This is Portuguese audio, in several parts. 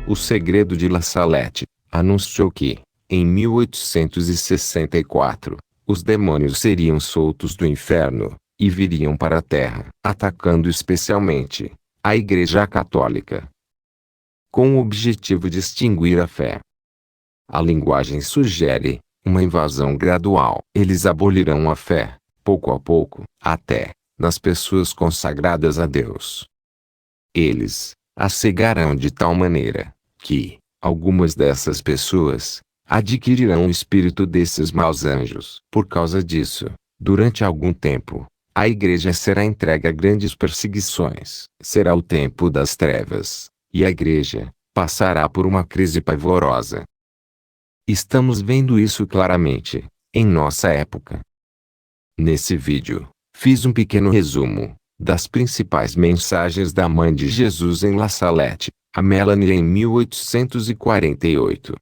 O Segredo de La Salette anunciou que, em 1864, os demônios seriam soltos do inferno e viriam para a Terra, atacando especialmente a Igreja Católica, com o objetivo de extinguir a fé. A linguagem sugere uma invasão gradual. Eles abolirão a fé, pouco a pouco, até nas pessoas consagradas a Deus. Eles a cegarão de tal maneira que algumas dessas pessoas adquirirão o espírito desses maus anjos. Por causa disso, durante algum tempo, a igreja será entregue a grandes perseguições. Será o tempo das trevas, e a igreja passará por uma crise pavorosa. Estamos vendo isso claramente em nossa época. Nesse vídeo, fiz um pequeno resumo das principais mensagens da Mãe de Jesus em La Salette, a Melanie, em 1848.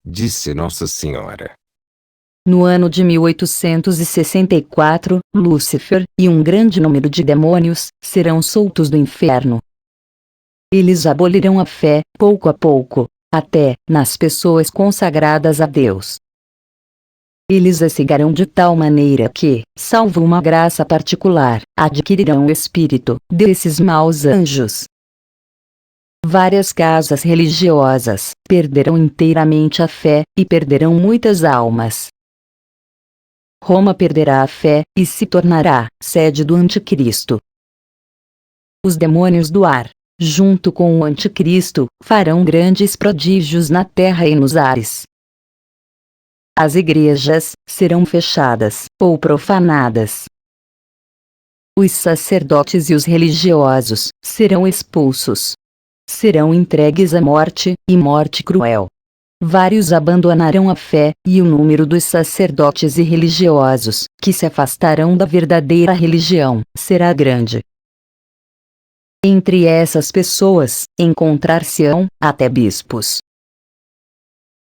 Disse Nossa Senhora. No ano de 1864, Lúcifer e um grande número de demônios serão soltos do inferno. Eles abolirão a fé, pouco a pouco, até nas pessoas consagradas a Deus. Eles a cegarão de tal maneira que, salvo uma graça particular, adquirirão o espírito desses maus anjos. Várias casas religiosas perderão inteiramente a fé e perderão muitas almas. Roma perderá a fé e se tornará sede do Anticristo. Os demônios do ar, junto com o Anticristo, farão grandes prodígios na terra e nos ares. As igrejas serão fechadas ou profanadas. Os sacerdotes e os religiosos serão expulsos. Serão entregues à morte, e morte cruel. Vários abandonarão a fé, e o número dos sacerdotes e religiosos, que se afastarão da verdadeira religião, será grande. Entre essas pessoas, encontrar-se-ão até bispos.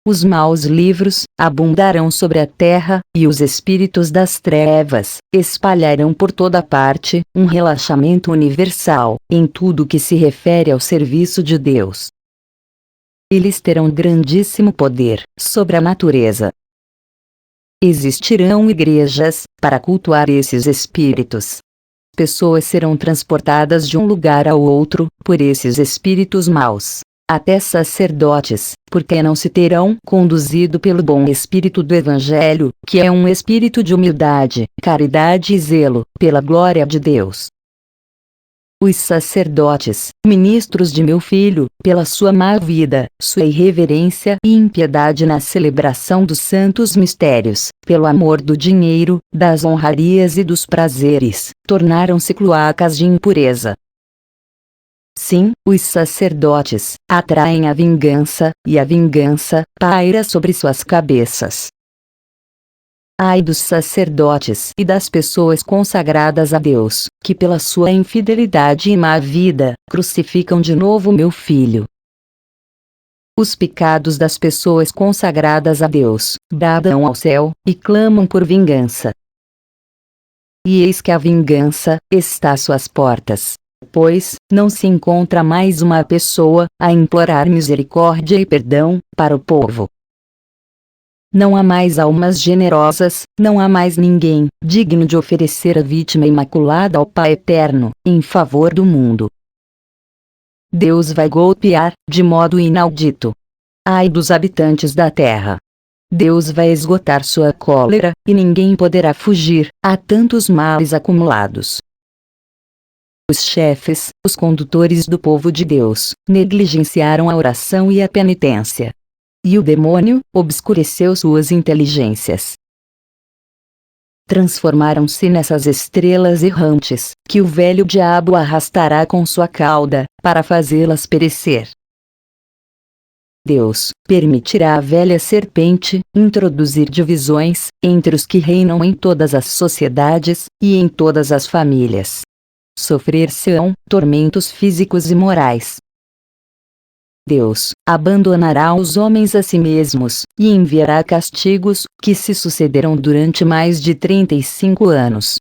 Os maus livros abundarão sobre a terra, e os espíritos das trevas espalharão por toda parte um relaxamento universal em tudo que se refere ao serviço de Deus. Eles terão grandíssimo poder sobre a natureza. Existirão igrejas para cultuar esses espíritos. Pessoas serão transportadas de um lugar ao outro por esses espíritos maus. Até sacerdotes, porque não se terão conduzido pelo bom espírito do Evangelho, que é um espírito de humildade, caridade e zelo pela glória de Deus. Os sacerdotes, ministros de meu Filho, pela sua má vida, sua irreverência e impiedade na celebração dos santos mistérios, pelo amor do dinheiro, das honrarias e dos prazeres, tornaram-se cloacas de impureza. Sim, os sacerdotes atraem a vingança, e a vingança paira sobre suas cabeças. Ai dos sacerdotes e das pessoas consagradas a Deus, que pela sua infidelidade e má vida, crucificam de novo meu Filho. Os pecados das pessoas consagradas a Deus bradam ao céu, e clamam por vingança. E eis que a vingança está às suas portas. Pois, não se encontra mais uma pessoa a implorar misericórdia e perdão para o povo. Não há mais almas generosas, não há mais ninguém digno de oferecer a vítima imaculada ao Pai Eterno, em favor do mundo. Deus vai golpear, de modo inaudito. Ai dos habitantes da terra! Deus vai esgotar sua cólera, e ninguém poderá fugir, há tantos males acumulados. Os chefes, os condutores do povo de Deus, negligenciaram a oração e a penitência. E o demônio obscureceu suas inteligências. Transformaram-se nessas estrelas errantes, que o velho diabo arrastará com sua cauda, para fazê-las perecer. Deus permitirá à velha serpente introduzir divisões entre os que reinam em todas as sociedades e em todas as famílias. Sofrer-se-ão tormentos físicos e morais. Deus abandonará os homens a si mesmos, e enviará castigos, que se sucederão durante mais de 35 anos.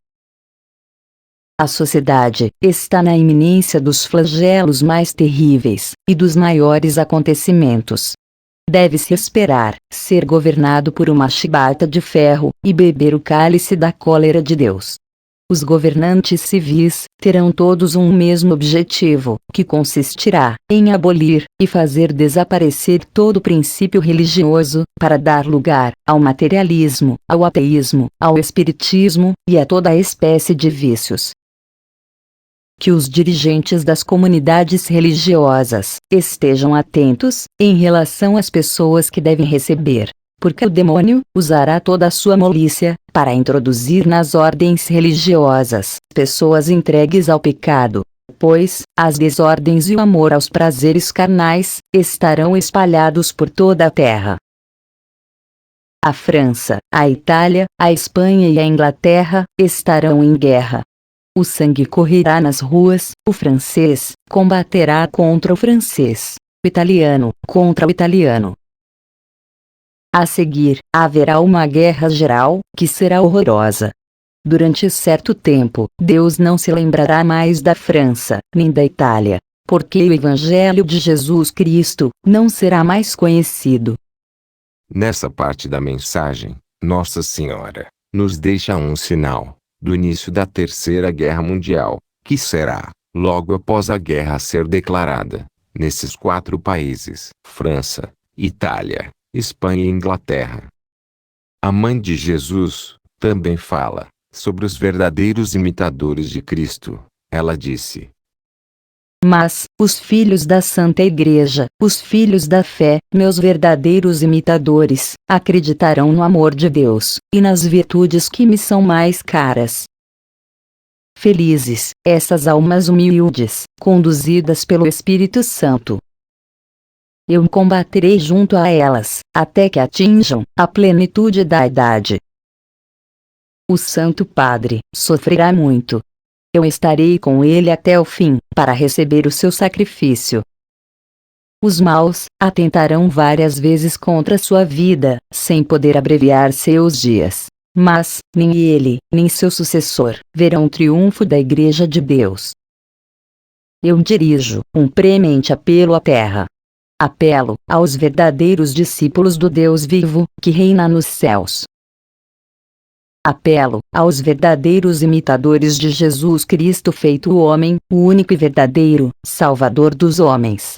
A sociedade está na iminência dos flagelos mais terríveis e dos maiores acontecimentos. Deve-se esperar ser governado por uma chibata de ferro e beber o cálice da cólera de Deus. Os governantes civis terão todos um mesmo objetivo, que consistirá em abolir e fazer desaparecer todo princípio religioso, para dar lugar ao materialismo, ao ateísmo, ao espiritismo e a toda a espécie de vícios. Que os dirigentes das comunidades religiosas estejam atentos em relação às pessoas que devem receber, porque o demônio usará toda a sua malícia para introduzir nas ordens religiosas pessoas entregues ao pecado, pois as desordens e o amor aos prazeres carnais estarão espalhados por toda a terra. A França, a Itália, a Espanha e a Inglaterra estarão em guerra. O sangue correrá nas ruas, o francês combaterá contra o francês, o italiano contra o italiano. A seguir, haverá uma guerra geral, que será horrorosa. Durante certo tempo, Deus não se lembrará mais da França, nem da Itália, porque o Evangelho de Jesus Cristo não será mais conhecido. Nessa parte da mensagem, Nossa Senhora nos deixa um sinal do início da Terceira Guerra Mundial, que será, logo após a guerra ser declarada, nesses 4 países: França, Itália, Espanha e Inglaterra. A mãe de Jesus também fala sobre os verdadeiros imitadores de Cristo. Ela disse: Mas, os filhos da Santa Igreja, os filhos da fé, meus verdadeiros imitadores, acreditarão no amor de Deus, e nas virtudes que me são mais caras. Felizes, essas almas humildes, conduzidas pelo Espírito Santo. Eu combaterei junto a elas, até que atinjam a plenitude da idade. O Santo Padre sofrerá muito. Eu estarei com ele até o fim, para receber o seu sacrifício. Os maus atentarão várias vezes contra sua vida, sem poder abreviar seus dias. Mas, nem ele, nem seu sucessor, verão o triunfo da Igreja de Deus. Eu dirijo um premente apelo à terra. Apelo aos verdadeiros discípulos do Deus vivo, que reina nos céus. Apelo aos verdadeiros imitadores de Jesus Cristo feito homem, o único e verdadeiro Salvador dos homens.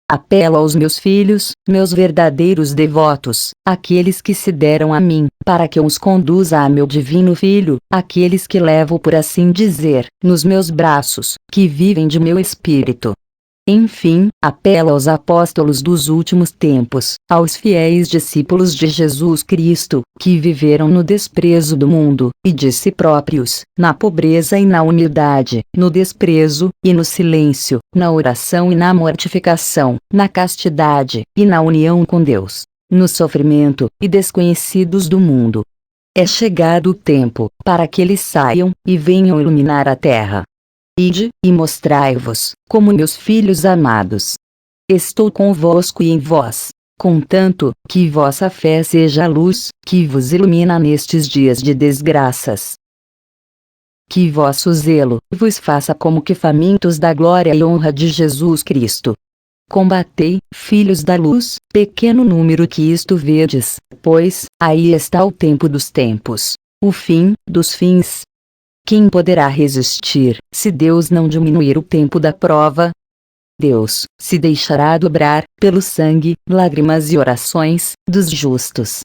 Apelo aos meus filhos, meus verdadeiros devotos, aqueles que se deram a mim, para que eu os conduza a meu divino Filho, aqueles que levo por assim dizer, nos meus braços, que vivem de meu espírito. Enfim, apelo aos apóstolos dos últimos tempos, aos fiéis discípulos de Jesus Cristo, que viveram no desprezo do mundo, e de si próprios, na pobreza e na humildade, no desprezo, e no silêncio, na oração e na mortificação, na castidade, e na união com Deus, no sofrimento, e desconhecidos do mundo. É chegado o tempo, para que eles saiam, e venham iluminar a terra. Ide, e mostrai-vos, como meus filhos amados. Estou convosco e em vós, contanto que vossa fé seja a luz, que vos ilumina nestes dias de desgraças. Que vosso zelo vos faça como que famintos da glória e honra de Jesus Cristo. Combatei, filhos da luz, pequeno número que isto vedes, pois, aí está o tempo dos tempos, o fim dos fins. Quem poderá resistir, se Deus não diminuir o tempo da prova? Deus se deixará dobrar, pelo sangue, lágrimas e orações, dos justos.